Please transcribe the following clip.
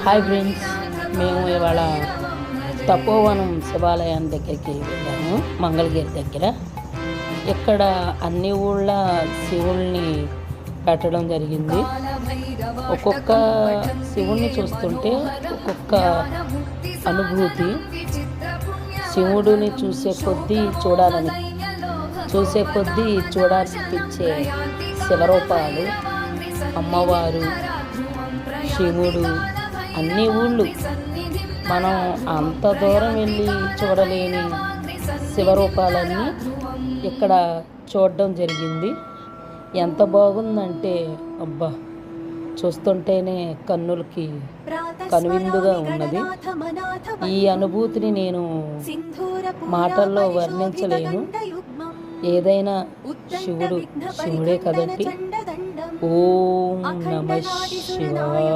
Hi friends, మేము ఇవాళ తపోవనం శివాలయం దగ్గరికి వెళ్ళాము. మంగళగిరి దగ్గర. ఇక్కడ అన్ని ఊళ్ళ శివుల్ని పెట్టడం జరిగింది. ఒక్కొక్క శివుణ్ణి చూస్తుంటే ఒక్కొక్క అనుభూతి. శివుడిని చూసే కొద్దీ చూడాలనిపించే శివరూపాలు, అమ్మవారు, శివుడు, అన్ని ఊళ్ళు మనం అంత దూరం వెళ్ళి చూడలేని శివరూపాలన్నీ ఇక్కడ చూడడం జరిగింది. ఎంత బాగుందంటే అబ్బా, చూస్తుంటేనే కన్నులకి కనువిందుగా ఉన్నది. ఈ అనుభూతిని నేను మాటల్లో వర్ణించలేను. ఏదైనా శివుడే కదండి. ఓం నమః శివాయ.